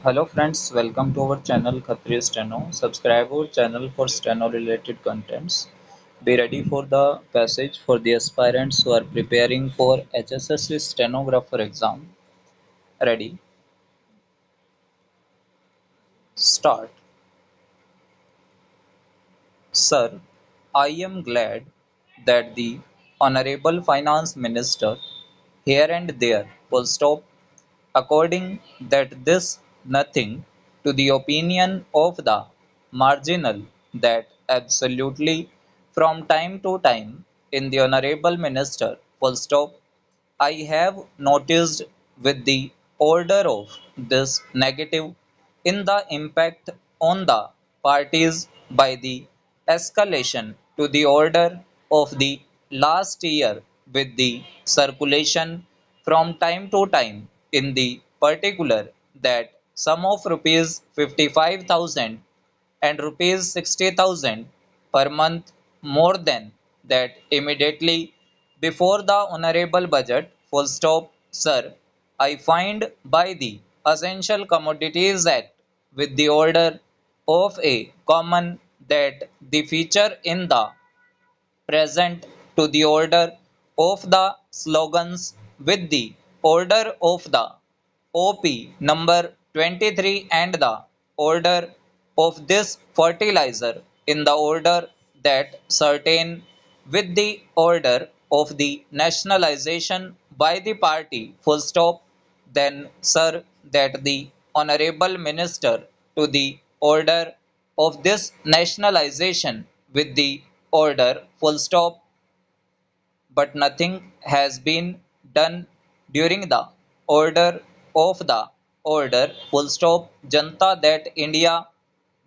Hello friends, welcome to our channel Khatriya Steno. Subscribe our channel for steno related contents. Be ready for the passage for the aspirants who are preparing for HSSC stenographer exam. Ready? Start. Sir, I am glad that the Honorable Finance Minister here and there will stop according that this nothing to the opinion of the marginal that absolutely from time to time in the honorable minister full stop I have noticed with the order of this negative in the impact on the parties by the escalation to the order of the last year with the circulation from time to time in the particular that sum of rupees 55,000 and rupees 60,000 per month more than that immediately before the honorable budget full stop sir I find by the essential commodities act with the order of a common that the feature in the present to the order of the slogans with the order of the OP number 23 and the order of this fertilizer in the order that certain with the order of the nationalization by the party full stop then sir that the honorable minister to the order of this nationalization with the order full stop but nothing has been done during the order of the order full stop Janta that India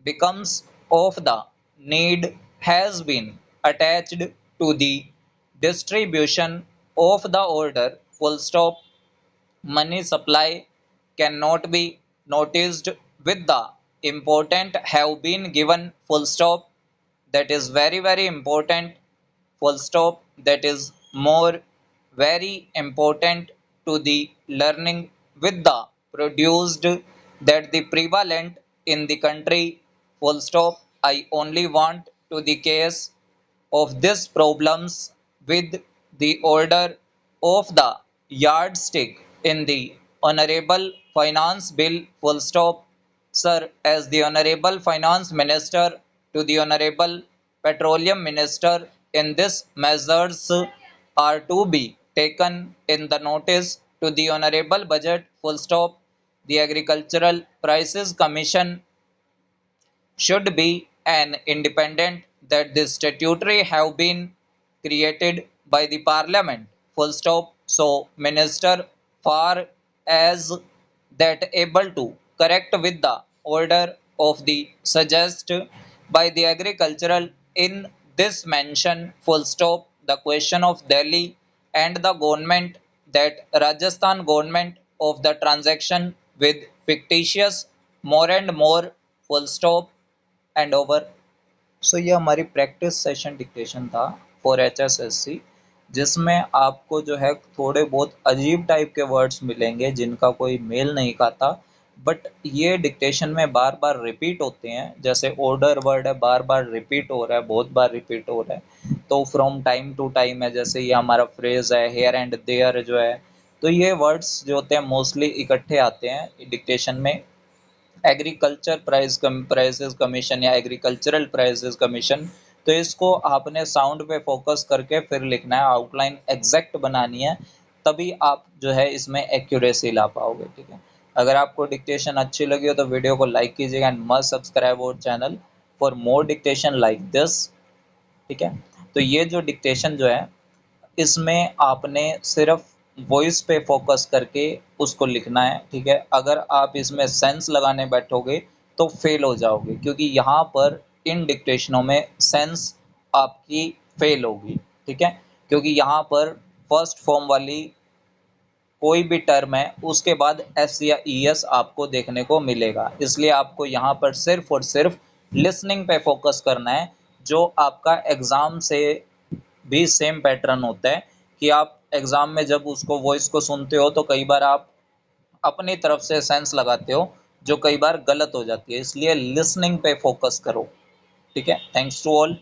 becomes of the need has been attached to the distribution of the order full stop money supply cannot be noticed with the important have been given full stop that is very important full stop that is more very important to the learning with the produced that the prevalent in the country full stop I only want to the case of these problems with the order of the yardstick in the honorable finance bill full stop sir as the honorable finance minister to the honorable petroleum minister in this measures are to be taken in the notice to the honorable budget full stop the agricultural prices commission should be an independent that the statutory have been created by the parliament full stop so minister far as that able to correct with the order of the suggest by the agricultural in this mention full stop the question of Delhi and the government that Rajasthan government of the transaction with fictitious more and more full stop and over so ये हमारी practice session dictation था for HSSC जिसमें आपको जो है थोड़े बहुत अजीब टाइप के वर्ड्स मिलेंगे जिनका कोई मेल नहीं खाता बट ये डिक्टेशन में बार बार रिपीट होते हैं जैसे ऑर्डर वर्ड है बार बार रिपीट हो रहा है बहुत बार रिपीट हो रहा है तो फ्रॉम टाइम टू टाइम है जैसे ये हमारा फ्रेज है हेयर एंड देयर जो है तो ये वर्ड्स जो होते हैं मोस्टली इकट्ठे आते हैं डिक्टेशन में एग्रीकल्चर प्राइसेस कमीशन या एग्रीकल्चरल प्राइसेस कमीशन तो इसको आपने साउंड पे फोकस करके फिर लिखना है आउटलाइन एग्जैक्ट बनानी है तभी आप जो है इसमें एक्यूरेसी ला पाओगे ठीक है अगर आपको डिक्टेशन अच्छी लगी हो तो वीडियो को लाइक कीजिएगा and must subscribe our channel for more dictation like this ठीक है तो ये जो डिक्टेशन जो है इसमें आपने सिर्फ वॉइस पे फोकस करके उसको लिखना है ठीक है अगर आप इसमें सेंस लगाने बैठोगे तो फेल हो जाओगे क्योंकि यहाँ पर इन डिक्टेशनों में सेंस आपकी फेल होगी ठीक है क्योंकि यहाँ पर फर्स्ट फॉर्म वाली कोई भी टर्म है उसके बाद एस या ईएस आपको देखने को मिलेगा इसलिए आपको यहाँ पर सिर्फ और सिर्फ लिसनिंग पे फोकस करना है जो आपका एग्जाम से भी सेम पैटर्न होता है कि आप एग्जाम में जब उसको वॉइस को सुनते हो तो कई बार आप अपनी तरफ से सेंस लगाते हो जो कई बार गलत हो जाती है, इसलिए लिसनिंग पे फोकस करो। ठीक है, थैंक्स टू ऑल।